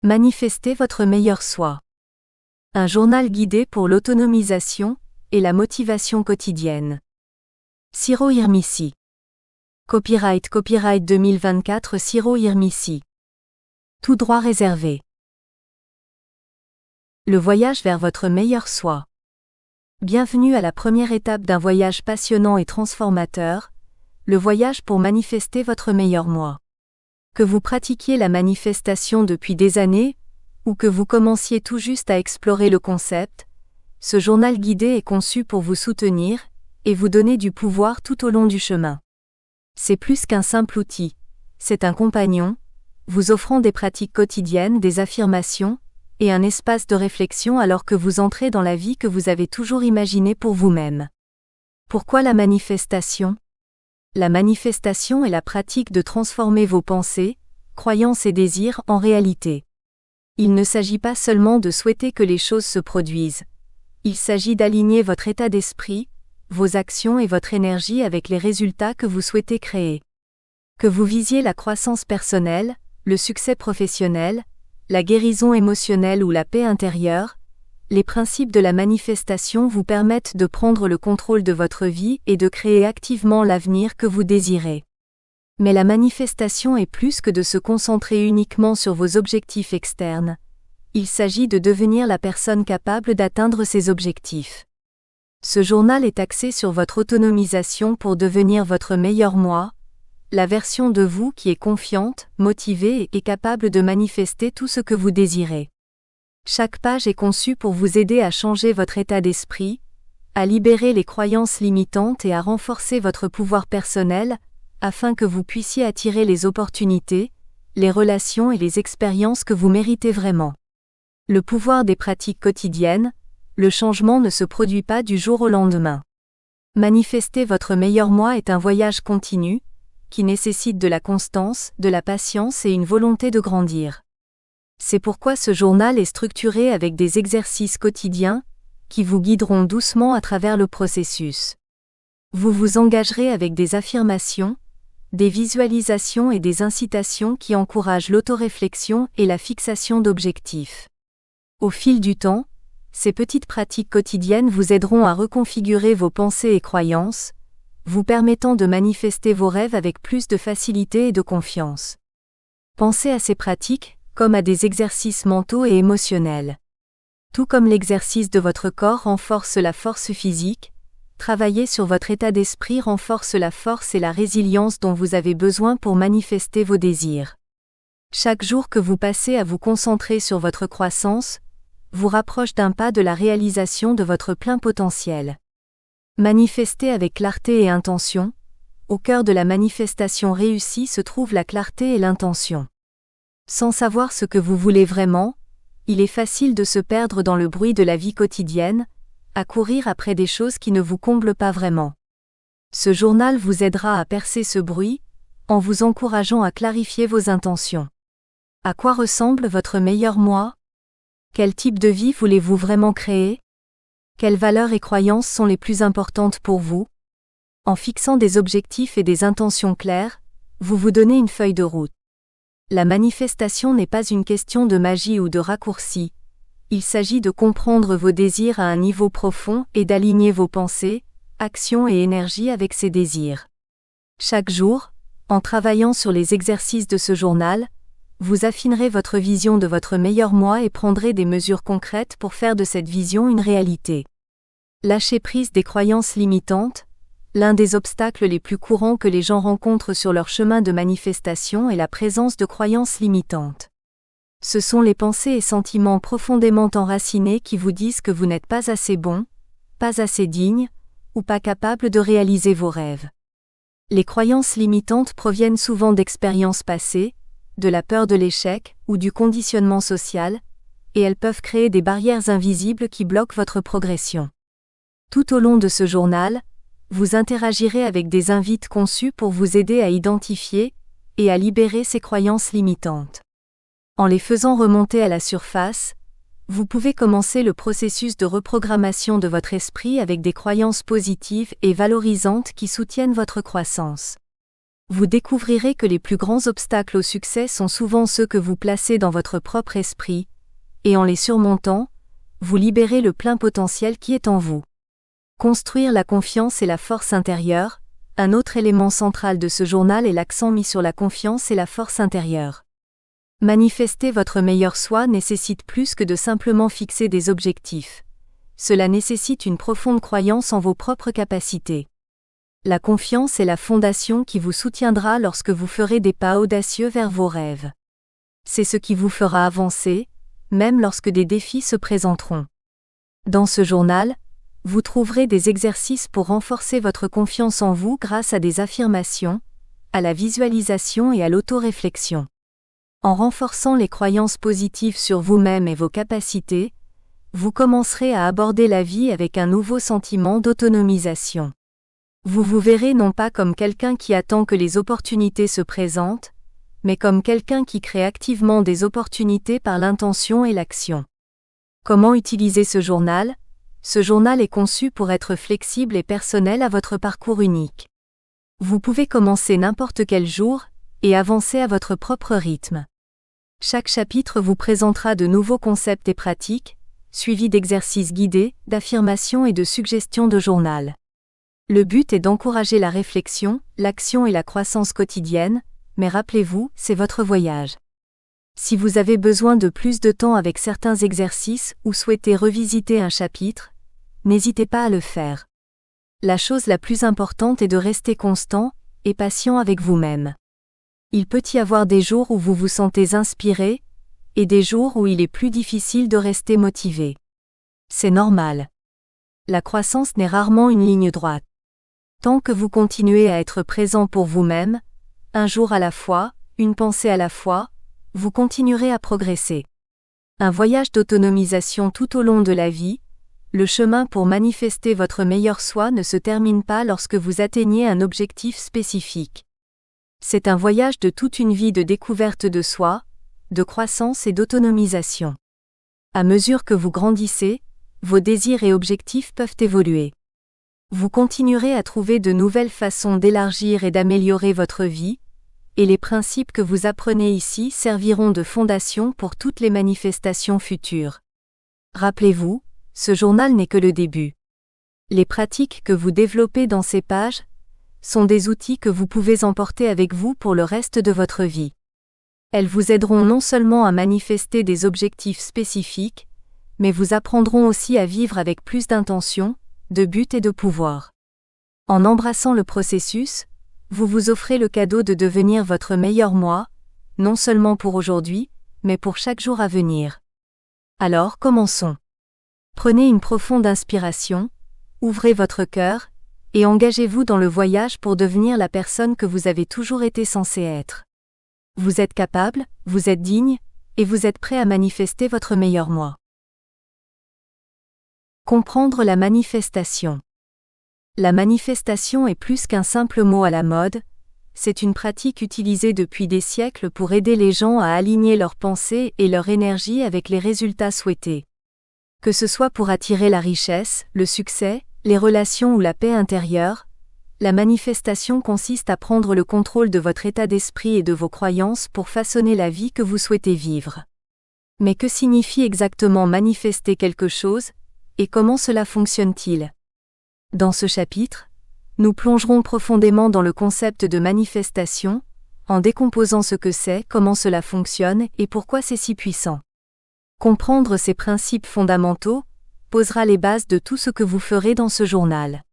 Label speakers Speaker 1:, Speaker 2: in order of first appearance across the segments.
Speaker 1: Manifestez votre meilleur soi. Un journal guidé pour l'autonomisation et la motivation quotidienne. Ciro Hirmissi. Copyright 2024 Ciro Hirmissi. Tout droit réservé. Le voyage vers votre meilleur soi. Bienvenue à la première étape d'un voyage passionnant et transformateur, le voyage pour manifester votre meilleur moi. Que vous pratiquiez la manifestation depuis des années, ou que vous commenciez tout juste à explorer le concept, ce journal guidé est conçu pour vous soutenir et vous donner du pouvoir tout au long du chemin. C'est plus qu'un simple outil, c'est un compagnon, vous offrant des pratiques quotidiennes, des affirmations, et un espace de réflexion alors que vous entrez dans la vie que vous avez toujours imaginée pour vous-même. Pourquoi la manifestation ? La manifestation est la pratique de transformer vos pensées, croyances et désirs en réalité. Il ne s'agit pas seulement de souhaiter que les choses se produisent. Il s'agit d'aligner votre état d'esprit, vos actions et votre énergie avec les résultats que vous souhaitez créer. Que vous visiez la croissance personnelle, le succès professionnel, la guérison émotionnelle ou la paix intérieure, les principes de la manifestation vous permettent de prendre le contrôle de votre vie et de créer activement l'avenir que vous désirez. Mais la manifestation est plus que de se concentrer uniquement sur vos objectifs externes. Il s'agit de devenir la personne capable d'atteindre ces objectifs. Ce journal est axé sur votre autonomisation pour devenir votre meilleur moi, la version de vous qui est confiante, motivée et capable de manifester tout ce que vous désirez. Chaque page est conçue pour vous aider à changer votre état d'esprit, à libérer les croyances limitantes et à renforcer votre pouvoir personnel, afin que vous puissiez attirer les opportunités, les relations et les expériences que vous méritez vraiment. Le pouvoir des pratiques quotidiennes, le changement ne se produit pas du jour au lendemain. Manifester votre meilleur moi est un voyage continu, qui nécessite de la constance, de la patience et une volonté de grandir. C'est pourquoi ce journal est structuré avec des exercices quotidiens, qui vous guideront doucement à travers le processus. Vous vous engagerez avec des affirmations, des visualisations et des incitations qui encouragent l'autoréflexion et la fixation d'objectifs. Au fil du temps, ces petites pratiques quotidiennes vous aideront à reconfigurer vos pensées et croyances, vous permettant de manifester vos rêves avec plus de facilité et de confiance. Pensez à ces pratiques comme à des exercices mentaux et émotionnels. Tout comme l'exercice de votre corps renforce la force physique, travailler sur votre état d'esprit renforce la force et la résilience dont vous avez besoin pour manifester vos désirs. Chaque jour que vous passez à vous concentrer sur votre croissance, vous rapproche d'un pas de la réalisation de votre plein potentiel. Manifestez avec clarté et intention. Au cœur de la manifestation réussie se trouve la clarté et l'intention. Sans savoir ce que vous voulez vraiment, il est facile de se perdre dans le bruit de la vie quotidienne, à courir après des choses qui ne vous comblent pas vraiment. Ce journal vous aidera à percer ce bruit, en vous encourageant à clarifier vos intentions. À quoi ressemble votre meilleur moi ? Quel type de vie voulez-vous vraiment créer ? Quelles valeurs et croyances sont les plus importantes pour vous ? En fixant des objectifs et des intentions claires, vous vous donnez une feuille de route. La manifestation n'est pas une question de magie ou de raccourci. Il s'agit de comprendre vos désirs à un niveau profond et d'aligner vos pensées, actions et énergies avec ces désirs. Chaque jour, en travaillant sur les exercices de ce journal, vous affinerez votre vision de votre meilleur moi et prendrez des mesures concrètes pour faire de cette vision une réalité. Lâchez prise des croyances limitantes. L'un des obstacles les plus courants que les gens rencontrent sur leur chemin de manifestation est la présence de croyances limitantes. Ce sont les pensées et sentiments profondément enracinés qui vous disent que vous n'êtes pas assez bon, pas assez digne, ou pas capable de réaliser vos rêves. Les croyances limitantes proviennent souvent d'expériences passées, de la peur de l'échec ou du conditionnement social, et elles peuvent créer des barrières invisibles qui bloquent votre progression. Tout au long de ce journal, vous interagirez avec des invites conçus pour vous aider à identifier et à libérer ces croyances limitantes. En les faisant remonter à la surface, vous pouvez commencer le processus de reprogrammation de votre esprit avec des croyances positives et valorisantes qui soutiennent votre croissance. Vous découvrirez que les plus grands obstacles au succès sont souvent ceux que vous placez dans votre propre esprit, et en les surmontant, vous libérez le plein potentiel qui est en vous. Construire la confiance et la force intérieure, un autre élément central de ce journal est l'accent mis sur la confiance et la force intérieure. Manifester votre meilleur soi nécessite plus que de simplement fixer des objectifs. Cela nécessite une profonde croyance en vos propres capacités. La confiance est la fondation qui vous soutiendra lorsque vous ferez des pas audacieux vers vos rêves. C'est ce qui vous fera avancer, même lorsque des défis se présenteront. Dans ce journal, vous trouverez des exercices pour renforcer votre confiance en vous grâce à des affirmations, à la visualisation et à l'auto-réflexion. En renforçant les croyances positives sur vous-même et vos capacités, vous commencerez à aborder la vie avec un nouveau sentiment d'autonomisation. Vous vous verrez non pas comme quelqu'un qui attend que les opportunités se présentent, mais comme quelqu'un qui crée activement des opportunités par l'intention et l'action. Comment utiliser ce journal ? Ce journal est conçu pour être flexible et personnel à votre parcours unique. Vous pouvez commencer n'importe quel jour et avancer à votre propre rythme. Chaque chapitre vous présentera de nouveaux concepts et pratiques, suivis d'exercices guidés, d'affirmations et de suggestions de journal. Le but est d'encourager la réflexion, l'action et la croissance quotidienne, mais rappelez-vous, c'est votre voyage. Si vous avez besoin de plus de temps avec certains exercices ou souhaitez revisiter un chapitre, n'hésitez pas à le faire. La chose la plus importante est de rester constant et patient avec vous-même. Il peut y avoir des jours où vous vous sentez inspiré, et des jours où il est plus difficile de rester motivé. C'est normal. La croissance n'est rarement une ligne droite. Tant que vous continuez à être présent pour vous-même, un jour à la fois, une pensée à la fois, vous continuerez à progresser. Un voyage d'autonomisation tout au long de la vie, le chemin pour manifester votre meilleur soi ne se termine pas lorsque vous atteignez un objectif spécifique. C'est un voyage de toute une vie de découverte de soi, de croissance et d'autonomisation. À mesure que vous grandissez, vos désirs et objectifs peuvent évoluer. Vous continuerez à trouver de nouvelles façons d'élargir et d'améliorer votre vie, et les principes que vous apprenez ici serviront de fondation pour toutes les manifestations futures. Rappelez-vous, ce journal n'est que le début. Les pratiques que vous développez dans ces pages sont des outils que vous pouvez emporter avec vous pour le reste de votre vie. Elles vous aideront non seulement à manifester des objectifs spécifiques, mais vous apprendront aussi à vivre avec plus d'intention, de but et de pouvoir. En embrassant le processus, vous vous offrez le cadeau de devenir votre meilleur moi, non seulement pour aujourd'hui, mais pour chaque jour à venir. Alors commençons. Prenez une profonde inspiration, ouvrez votre cœur, et engagez-vous dans le voyage pour devenir la personne que vous avez toujours été censé être. Vous êtes capable, vous êtes digne, et vous êtes prêt à manifester votre meilleur moi. Comprendre la manifestation. La manifestation est plus qu'un simple mot à la mode, c'est une pratique utilisée depuis des siècles pour aider les gens à aligner leurs pensées et leur énergie avec les résultats souhaités. Que ce soit pour attirer la richesse, le succès, les relations ou la paix intérieure, la manifestation consiste à prendre le contrôle de votre état d'esprit et de vos croyances pour façonner la vie que vous souhaitez vivre. Mais que signifie exactement manifester quelque chose, et comment cela fonctionne-t-il ? Dans ce chapitre, nous plongerons profondément dans le concept de manifestation, en décomposant ce que c'est, comment cela fonctionne et pourquoi c'est si puissant. Comprendre ces principes fondamentaux posera les bases de tout ce que vous ferez dans ce journal.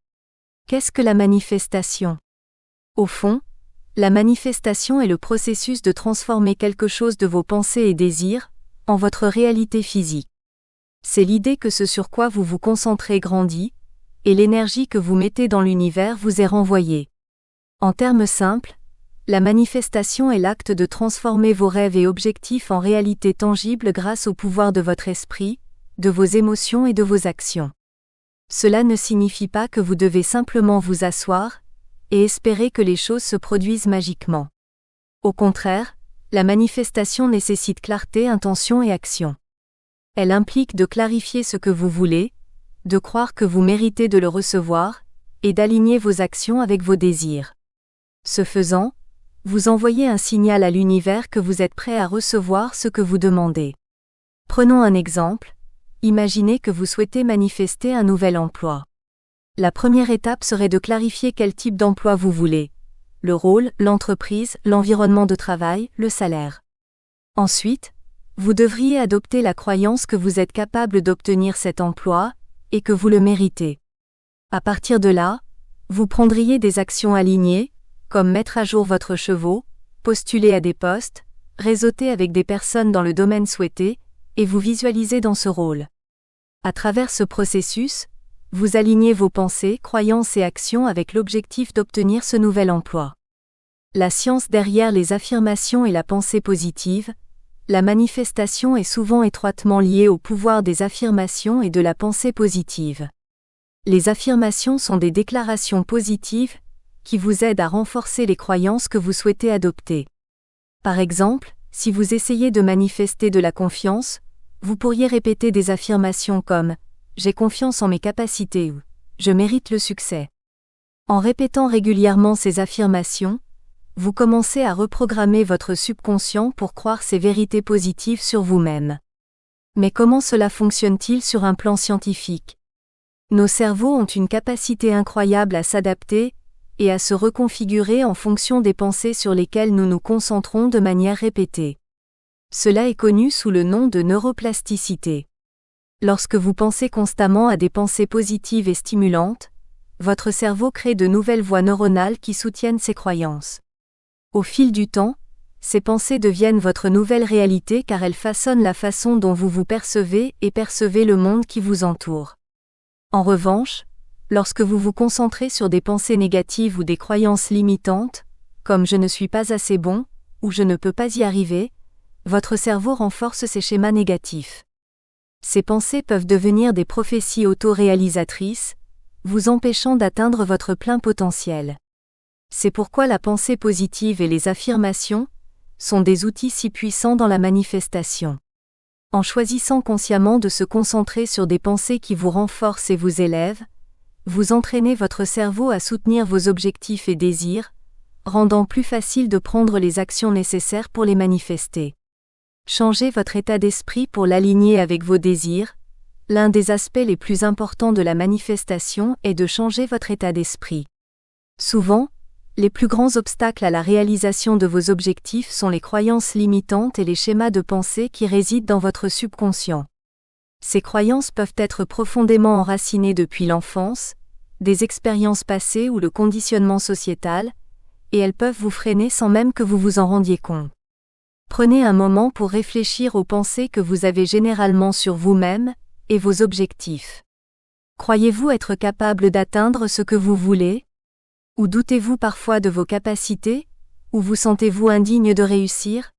Speaker 1: Qu'est-ce que la manifestation ? Au fond, la manifestation est le processus de transformer quelque chose de vos pensées et désirs en votre réalité physique. C'est l'idée que ce sur quoi vous vous concentrez grandit, et l'énergie que vous mettez dans l'univers vous est renvoyée. En termes simples, la manifestation est l'acte de transformer vos rêves et objectifs en réalité tangible grâce au pouvoir de votre esprit, de vos émotions et de vos actions. Cela ne signifie pas que vous devez simplement vous asseoir et espérer que les choses se produisent magiquement. Au contraire, la manifestation nécessite clarté, intention et action. Elle implique de clarifier ce que vous voulez, de croire que vous méritez de le recevoir, et d'aligner vos actions avec vos désirs. Ce faisant, vous envoyez un signal à l'univers que vous êtes prêt à recevoir ce que vous demandez. Prenons un exemple. Imaginez que vous souhaitez manifester un nouvel emploi. La première étape serait de clarifier quel type d'emploi vous voulez. Le rôle, l'entreprise, l'environnement de travail, le salaire. Ensuite, vous devriez adopter la croyance que vous êtes capable d'obtenir cet emploi, et que vous le méritez. À partir de là, vous prendriez des actions alignées, comme mettre à jour votre chevaux, postuler à des postes, réseauter avec des personnes dans le domaine souhaité, et vous visualiser dans ce rôle. À travers ce processus, vous alignez vos pensées, croyances et actions avec l'objectif d'obtenir ce nouvel emploi. La science derrière les affirmations et la pensée positive, la manifestation est souvent étroitement liée au pouvoir des affirmations et de la pensée positive. Les affirmations sont des déclarations positives qui vous aident à renforcer les croyances que vous souhaitez adopter. Par exemple, si vous essayez de manifester de la confiance, vous pourriez répéter des affirmations comme « J'ai confiance en mes capacités » ou « Je mérite le succès ». En répétant régulièrement ces affirmations, vous commencez à reprogrammer votre subconscient pour croire ces vérités positives sur vous-même. Mais comment cela fonctionne-t-il sur un plan scientifique ? Nos cerveaux ont une capacité incroyable à s'adapter et à se reconfigurer en fonction des pensées sur lesquelles nous nous concentrons de manière répétée. Cela est connu sous le nom de neuroplasticité. Lorsque vous pensez constamment à des pensées positives et stimulantes, votre cerveau crée de nouvelles voies neuronales qui soutiennent ces croyances. Au fil du temps, ces pensées deviennent votre nouvelle réalité car elles façonnent la façon dont vous vous percevez et percevez le monde qui vous entoure. En revanche, lorsque vous vous concentrez sur des pensées négatives ou des croyances limitantes, comme « je ne suis pas assez bon » ou « je ne peux pas y arriver », votre cerveau renforce ces schémas négatifs. Ces pensées peuvent devenir des prophéties auto-réalisatrices, vous empêchant d'atteindre votre plein potentiel. C'est pourquoi la pensée positive et les affirmations sont des outils si puissants dans la manifestation. En choisissant consciemment de se concentrer sur des pensées qui vous renforcent et vous élèvent, vous entraînez votre cerveau à soutenir vos objectifs et désirs, rendant plus facile de prendre les actions nécessaires pour les manifester. Changez votre état d'esprit pour l'aligner avec vos désirs. L'un des aspects les plus importants de la manifestation est de changer votre état d'esprit. Souvent, les plus grands obstacles à la réalisation de vos objectifs sont les croyances limitantes et les schémas de pensée qui résident dans votre subconscient. Ces croyances peuvent être profondément enracinées depuis l'enfance, des expériences passées ou le conditionnement sociétal, et elles peuvent vous freiner sans même que vous vous en rendiez compte. Prenez un moment pour réfléchir aux pensées que vous avez généralement sur vous-même et vos objectifs. Croyez-vous être capable d'atteindre ce que vous voulez ? Ou doutez-vous parfois de vos capacités ? Ou vous sentez-vous indigne de réussir ?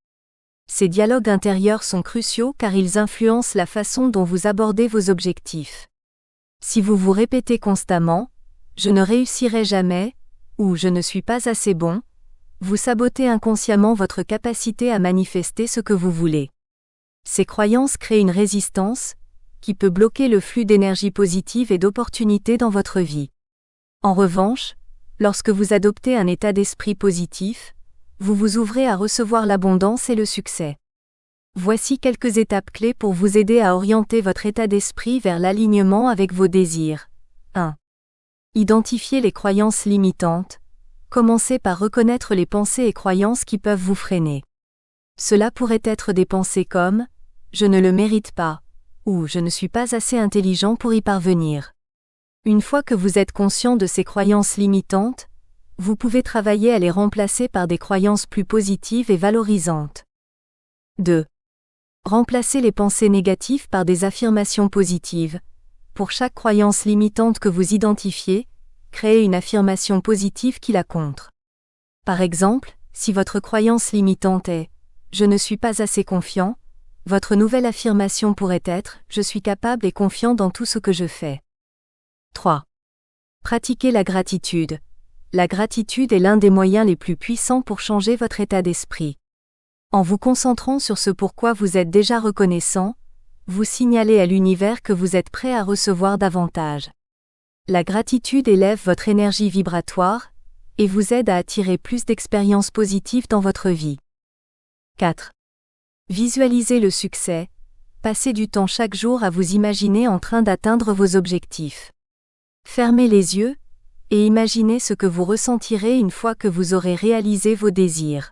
Speaker 1: Ces dialogues intérieurs sont cruciaux car ils influencent la façon dont vous abordez vos objectifs. Si vous vous répétez constamment « je ne réussirai jamais » ou « je ne suis pas assez bon », vous sabotez inconsciemment votre capacité à manifester ce que vous voulez. Ces croyances créent une résistance qui peut bloquer le flux d'énergie positive et d'opportunités dans votre vie. En revanche, lorsque vous adoptez un état d'esprit positif, vous vous ouvrez à recevoir l'abondance et le succès. Voici quelques étapes clés pour vous aider à orienter votre état d'esprit vers l'alignement avec vos désirs. 1. Identifiez les croyances limitantes. Commencez par reconnaître les pensées et croyances qui peuvent vous freiner. Cela pourrait être des pensées comme « je ne le mérite pas » ou « je ne suis pas assez intelligent pour y parvenir ». Une fois que vous êtes conscient de ces croyances limitantes, vous pouvez travailler à les remplacer par des croyances plus positives et valorisantes. 2. Remplacez les pensées négatives par des affirmations positives. Pour chaque croyance limitante que vous identifiez, créez une affirmation positive qui la contre. Par exemple, si votre croyance limitante est « je ne suis pas assez confiant », votre nouvelle affirmation pourrait être « je suis capable et confiant dans tout ce que je fais ». 3. Pratiquez la gratitude. La gratitude est l'un des moyens les plus puissants pour changer votre état d'esprit. En vous concentrant sur ce pourquoi vous êtes déjà reconnaissant, vous signalez à l'univers que vous êtes prêt à recevoir davantage. La gratitude élève votre énergie vibratoire, et vous aide à attirer plus d'expériences positives dans votre vie. 4. Visualisez le succès. Passez du temps chaque jour à vous imaginer en train d'atteindre vos objectifs. Fermez les yeux, et imaginez ce que vous ressentirez une fois que vous aurez réalisé vos désirs.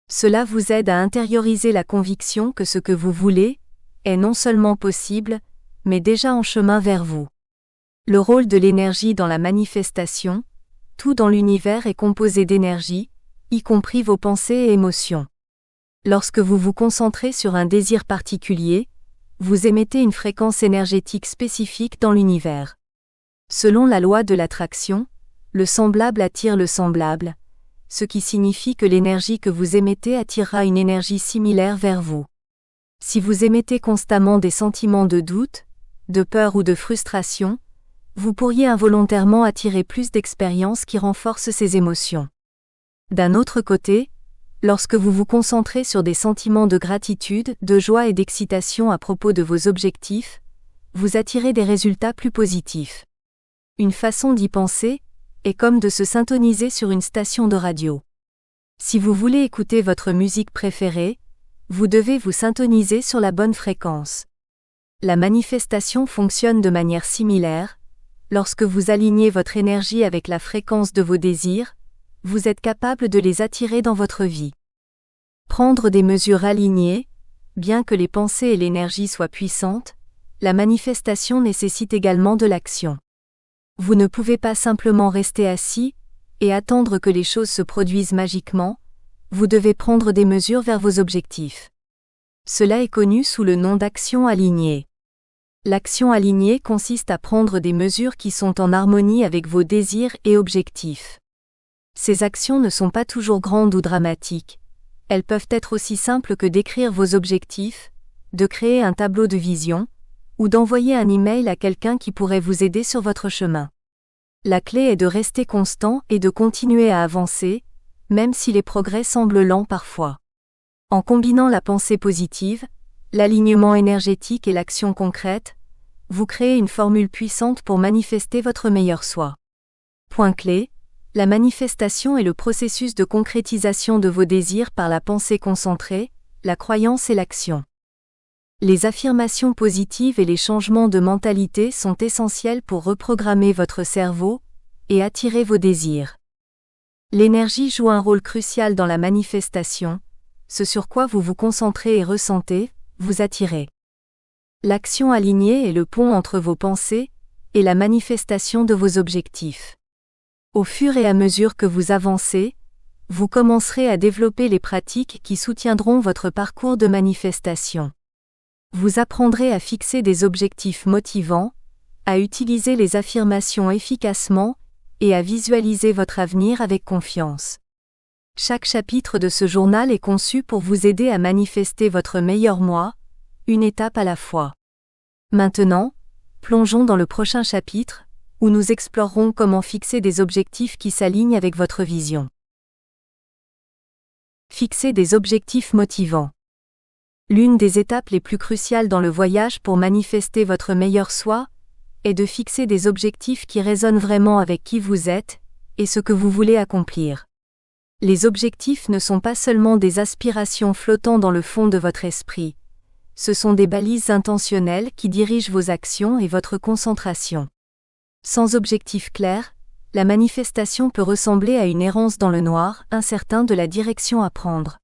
Speaker 1: Cela vous aide à intérioriser la conviction que ce que vous voulez est non seulement possible, mais déjà en chemin vers vous. Le rôle de l'énergie dans la manifestation. Tout dans l'univers est composé d'énergie, y compris vos pensées et émotions. Lorsque vous vous concentrez sur un désir particulier, vous émettez une fréquence énergétique spécifique dans l'univers. Selon la loi de l'attraction, le semblable attire le semblable, ce qui signifie que l'énergie que vous émettez attirera une énergie similaire vers vous. Si vous émettez constamment des sentiments de doute, de peur ou de frustration, vous pourriez involontairement attirer plus d'expériences qui renforcent ces émotions. D'un autre côté, lorsque vous vous concentrez sur des sentiments de gratitude, de joie et d'excitation à propos de vos objectifs, vous attirez des résultats plus positifs. Une façon d'y penser est comme de se syntoniser sur une station de radio. Si vous voulez écouter votre musique préférée, vous devez vous syntoniser sur la bonne fréquence. La manifestation fonctionne de manière similaire. Lorsque vous alignez votre énergie avec la fréquence de vos désirs, vous êtes capable de les attirer dans votre vie. Prendre des mesures alignées, bien que les pensées et l'énergie soient puissantes, la manifestation nécessite également de l'action. Vous ne pouvez pas simplement rester assis et attendre que les choses se produisent magiquement, vous devez prendre des mesures vers vos objectifs. Cela est connu sous le nom d'action alignée. L'action alignée consiste à prendre des mesures qui sont en harmonie avec vos désirs et objectifs. Ces actions ne sont pas toujours grandes ou dramatiques. Elles peuvent être aussi simples que d'écrire vos objectifs, de créer un tableau de vision, ou d'envoyer un email à quelqu'un qui pourrait vous aider sur votre chemin. La clé est de rester constant et de continuer à avancer, même si les progrès semblent lents parfois. En combinant la pensée positive, l'alignement énergétique et l'action concrète, vous créez une formule puissante pour manifester votre meilleur soi. Point clé, la manifestation est le processus de concrétisation de vos désirs par la pensée concentrée, la croyance et l'action. Les affirmations positives et les changements de mentalité sont essentiels pour reprogrammer votre cerveau et attirer vos désirs. L'énergie joue un rôle crucial dans la manifestation, ce sur quoi vous vous concentrez et ressentez, vous attirez. L'action alignée est le pont entre vos pensées et la manifestation de vos objectifs. Au fur et à mesure que vous avancez, vous commencerez à développer les pratiques qui soutiendront votre parcours de manifestation. Vous apprendrez à fixer des objectifs motivants, à utiliser les affirmations efficacement et à visualiser votre avenir avec confiance. Chaque chapitre de ce journal est conçu pour vous aider à manifester votre meilleur moi, une étape à la fois. Maintenant, plongeons dans le prochain chapitre, où nous explorerons comment fixer des objectifs qui s'alignent avec votre vision. Fixer des objectifs motivants. L'une des étapes les plus cruciales dans le voyage pour manifester votre meilleur soi est de fixer des objectifs qui résonnent vraiment avec qui vous êtes et ce que vous voulez accomplir. Les objectifs ne sont pas seulement des aspirations flottant dans le fond de votre esprit. Ce sont des balises intentionnelles qui dirigent vos actions et votre concentration. Sans objectif clair, la manifestation peut ressembler à une errance dans le noir, incertain de la direction à prendre.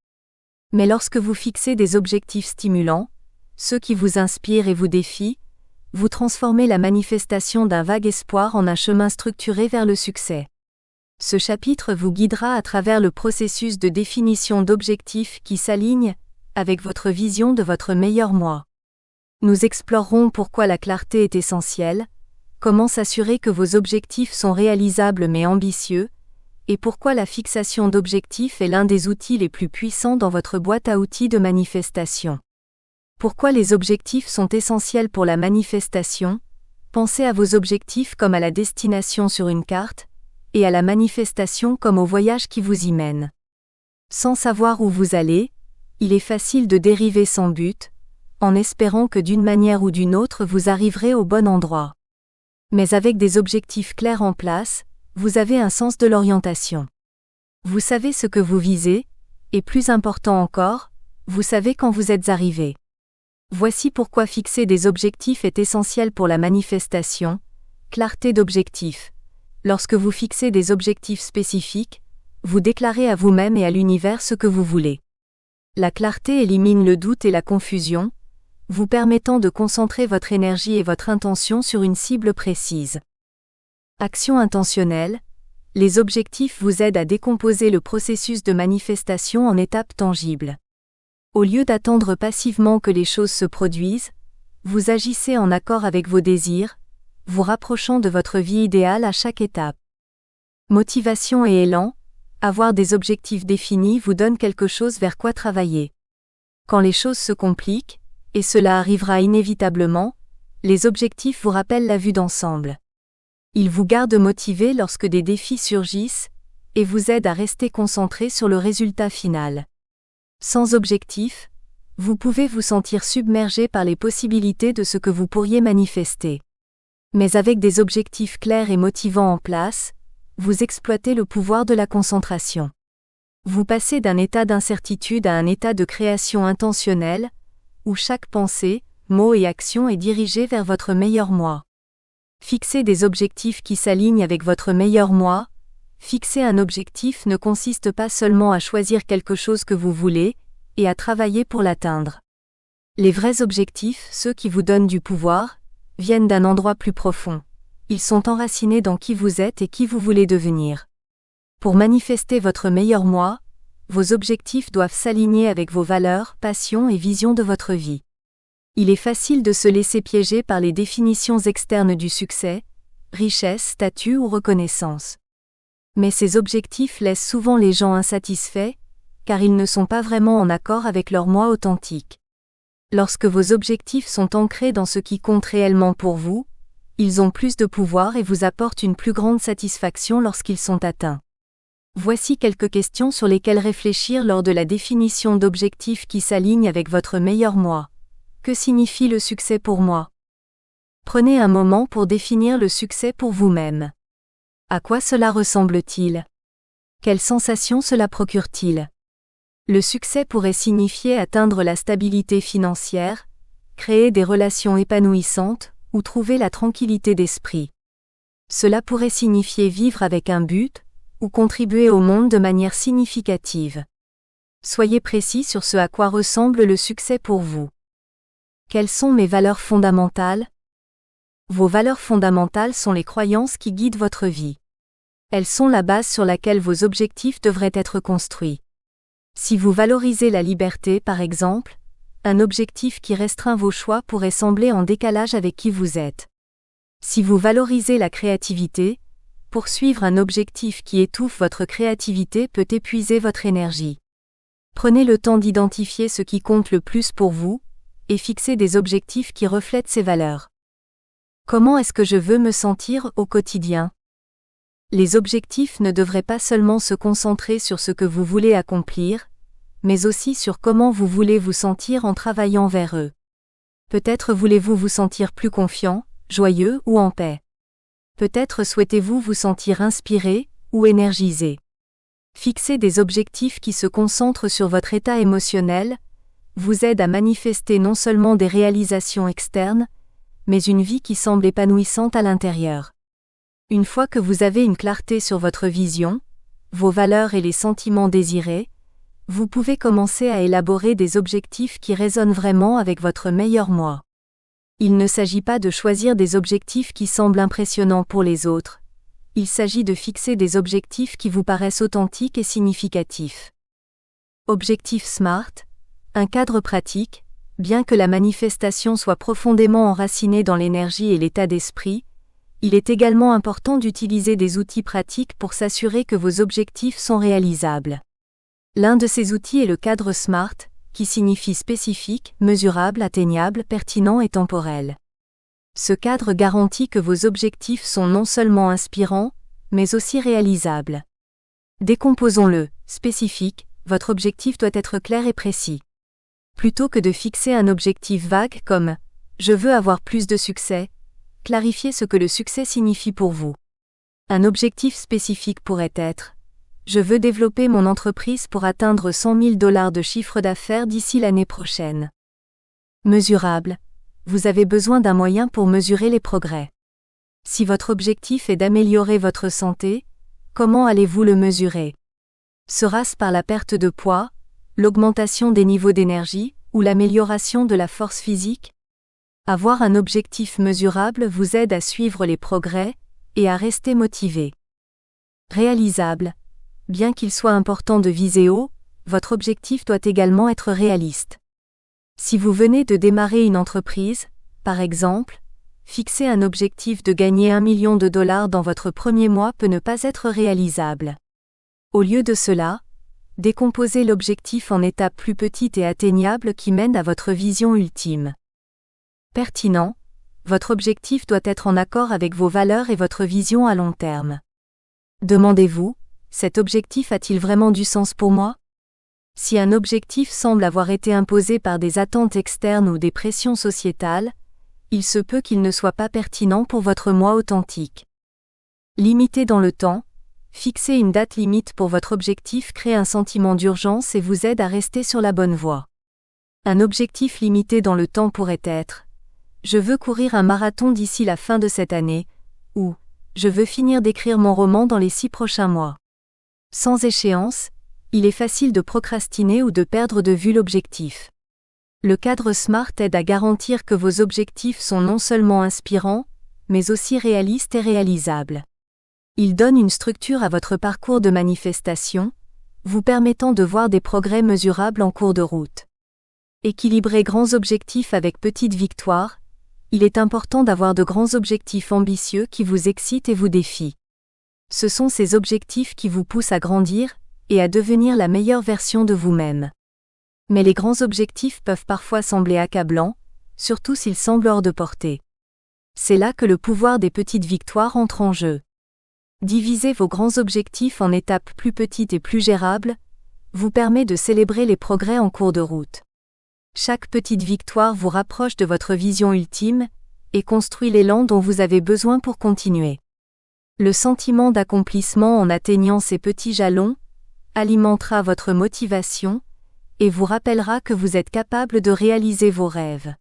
Speaker 1: Mais lorsque vous fixez des objectifs stimulants, ceux qui vous inspirent et vous défient, vous transformez la manifestation d'un vague espoir en un chemin structuré vers le succès. Ce chapitre vous guidera à travers le processus de définition d'objectifs qui s'alignent avec votre vision de votre meilleur moi. Nous explorerons pourquoi la clarté est essentielle, comment s'assurer que vos objectifs sont réalisables mais ambitieux, et pourquoi la fixation d'objectifs est l'un des outils les plus puissants dans votre boîte à outils de manifestation. Pourquoi les objectifs sont essentiels pour la manifestation? Pensez à vos objectifs comme à la destination sur une carte, et à la manifestation comme au voyage qui vous y mène. Sans savoir où vous allez, il est facile de dériver sans but, en espérant que d'une manière ou d'une autre vous arriverez au bon endroit. Mais avec des objectifs clairs en place, vous avez un sens de l'orientation. Vous savez ce que vous visez, et plus important encore, vous savez quand vous êtes arrivé. Voici pourquoi fixer des objectifs est essentiel pour la manifestation. Clarté d'objectifs. Lorsque vous fixez des objectifs spécifiques, vous déclarez à vous-même et à l'univers ce que vous voulez. La clarté élimine le doute et la confusion, vous permettant de concentrer votre énergie et votre intention sur une cible précise. Action intentionnelle. Les objectifs vous aident à décomposer le processus de manifestation en étapes tangibles. Au lieu d'attendre passivement que les choses se produisent, vous agissez en accord avec vos désirs, vous rapprochant de votre vie idéale à chaque étape. Motivation et élan. Avoir des objectifs définis vous donne quelque chose vers quoi travailler. Quand les choses se compliquent, et cela arrivera inévitablement, les objectifs vous rappellent la vue d'ensemble. Ils vous gardent motivé lorsque des défis surgissent, et vous aident à rester concentré sur le résultat final. Sans objectif, vous pouvez vous sentir submergé par les possibilités de ce que vous pourriez manifester. Mais avec des objectifs clairs et motivants en place, vous exploitez le pouvoir de la concentration. Vous passez d'un état d'incertitude à un état de création intentionnelle, où chaque pensée, mot et action est dirigée vers votre meilleur moi. Fixer des objectifs qui s'alignent avec votre meilleur moi. Fixer un objectif ne consiste pas seulement à choisir quelque chose que vous voulez, et à travailler pour l'atteindre. Les vrais objectifs, ceux qui vous donnent du pouvoir, viennent d'un endroit plus profond. Ils sont enracinés dans qui vous êtes et qui vous voulez devenir. Pour manifester votre meilleur moi, vos objectifs doivent s'aligner avec vos valeurs, passions et visions de votre vie. Il est facile de se laisser piéger par les définitions externes du succès, richesse, statut ou reconnaissance. Mais ces objectifs laissent souvent les gens insatisfaits, car ils ne sont pas vraiment en accord avec leur moi authentique. Lorsque vos objectifs sont ancrés dans ce qui compte réellement pour vous, ils ont plus de pouvoir et vous apportent une plus grande satisfaction lorsqu'ils sont atteints. Voici quelques questions sur lesquelles réfléchir lors de la définition d'objectifs qui s'alignent avec votre meilleur moi. Que signifie le succès pour moi? Prenez un moment pour définir le succès pour vous-même. À quoi cela ressemble-t-il? Quelles sensations cela procure-t-il? Le succès pourrait signifier atteindre la stabilité financière, créer des relations épanouissantes, ou trouver la tranquillité d'esprit. Cela pourrait signifier vivre avec un but, ou contribuer au monde de manière significative. Soyez précis sur ce à quoi ressemble le succès pour vous. Quelles sont mes valeurs fondamentales? Vos valeurs fondamentales sont les croyances qui guident votre vie. Elles sont la base sur laquelle vos objectifs devraient être construits. Si vous valorisez la liberté par exemple, un objectif qui restreint vos choix pourrait sembler en décalage avec qui vous êtes. Si vous valorisez la créativité, poursuivre un objectif qui étouffe votre créativité peut épuiser votre énergie. Prenez le temps d'identifier ce qui compte le plus pour vous, et fixez des objectifs qui reflètent ces valeurs. Comment est-ce que je veux me sentir au quotidien? Les objectifs ne devraient pas seulement se concentrer sur ce que vous voulez accomplir, mais aussi sur comment vous voulez vous sentir en travaillant vers eux. Peut-être voulez-vous vous sentir plus confiant, joyeux ou en paix. Peut-être souhaitez-vous vous sentir inspiré ou énergisé. Fixer des objectifs qui se concentrent sur votre état émotionnel vous aide à manifester non seulement des réalisations externes, mais une vie qui semble épanouissante à l'intérieur. Une fois que vous avez une clarté sur votre vision, vos valeurs et les sentiments désirés, vous pouvez commencer à élaborer des objectifs qui résonnent vraiment avec votre meilleur moi. Il ne s'agit pas de choisir des objectifs qui semblent impressionnants pour les autres. Il s'agit de fixer des objectifs qui vous paraissent authentiques et significatifs. Objectif SMART, un cadre pratique, bien que la manifestation soit profondément enracinée dans l'énergie et l'état d'esprit, il est également important d'utiliser des outils pratiques pour s'assurer que vos objectifs sont réalisables. L'un de ces outils est le cadre SMART, qui signifie spécifique, mesurable, atteignable, pertinent et temporel. Ce cadre garantit que vos objectifs sont non seulement inspirants, mais aussi réalisables. Décomposons-le. Spécifique, votre objectif doit être clair et précis. Plutôt que de fixer un objectif vague comme « je veux avoir plus de succès », clarifiez ce que le succès signifie pour vous. Un objectif spécifique pourrait être: je veux développer mon entreprise pour atteindre 100 000 $ de chiffre d'affaires d'ici l'année prochaine. Mesurable. Vous avez besoin d'un moyen pour mesurer les progrès. Si votre objectif est d'améliorer votre santé, comment allez-vous le mesurer? Sera-ce par la perte de poids, l'augmentation des niveaux d'énergie, ou l'amélioration de la force physique? Avoir un objectif mesurable vous aide à suivre les progrès et à rester motivé. Réalisable. Bien qu'il soit important de viser haut, votre objectif doit également être réaliste. Si vous venez de démarrer une entreprise, par exemple, fixer un objectif de gagner 1 million de dollars dans votre premier mois peut ne pas être réalisable. Au lieu de cela, décomposez l'objectif en étapes plus petites et atteignables qui mènent à votre vision ultime. Pertinent. Votre objectif doit être en accord avec vos valeurs et votre vision à long terme. Demandez-vous, cet objectif a-t-il vraiment du sens pour moi? Si un objectif semble avoir été imposé par des attentes externes ou des pressions sociétales, il se peut qu'il ne soit pas pertinent pour votre moi authentique. Limité dans le temps. Fixer une date limite pour votre objectif crée un sentiment d'urgence et vous aide à rester sur la bonne voie. Un objectif limité dans le temps pourrait être: je veux courir un marathon d'ici la fin de cette année, ou je veux finir d'écrire mon roman dans les 6 prochains mois. Sans échéance, il est facile de procrastiner ou de perdre de vue l'objectif. Le cadre SMART aide à garantir que vos objectifs sont non seulement inspirants, mais aussi réalistes et réalisables. Il donne une structure à votre parcours de manifestation, vous permettant de voir des progrès mesurables en cours de route. Équilibrer grands objectifs avec petites victoires. Il est important d'avoir de grands objectifs ambitieux qui vous excitent et vous défient. Ce sont ces objectifs qui vous poussent à grandir et à devenir la meilleure version de vous-même. Mais les grands objectifs peuvent parfois sembler accablants, surtout s'ils semblent hors de portée. C'est là que le pouvoir des petites victoires entre en jeu. Diviser vos grands objectifs en étapes plus petites et plus gérables vous permet de célébrer les progrès en cours de route. Chaque petite victoire vous rapproche de votre vision ultime et construit l'élan dont vous avez besoin pour continuer. Le sentiment d'accomplissement en atteignant ces petits jalons alimentera votre motivation et vous rappellera que vous êtes capable de réaliser vos rêves.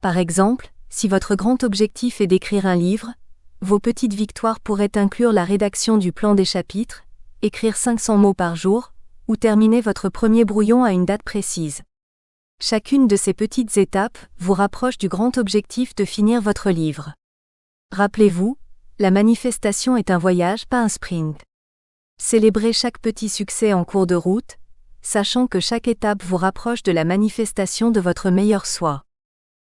Speaker 1: Par exemple, si votre grand objectif est d'écrire un livre, vos petites victoires pourraient inclure la rédaction du plan des chapitres, écrire 500 mots par jour, ou terminer votre premier brouillon à une date précise. Chacune de ces petites étapes vous rapproche du grand objectif de finir votre livre. Rappelez-vous, la manifestation est un voyage, pas un sprint. Célébrez chaque petit succès en cours de route, sachant que chaque étape vous rapproche de la manifestation de votre meilleur soi.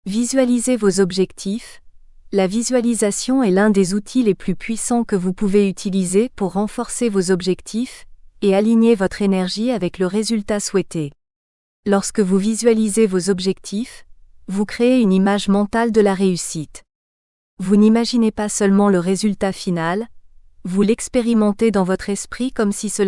Speaker 1: Visualisez vos objectifs. La visualisation est l'un des outils les plus puissants que vous pouvez utiliser pour renforcer vos objectifs et aligner votre énergie avec le résultat souhaité. Lorsque vous visualisez vos objectifs, vous créez une image mentale de la réussite. Vous n'imaginez pas seulement le résultat final, vous l'expérimentez dans votre esprit comme si cela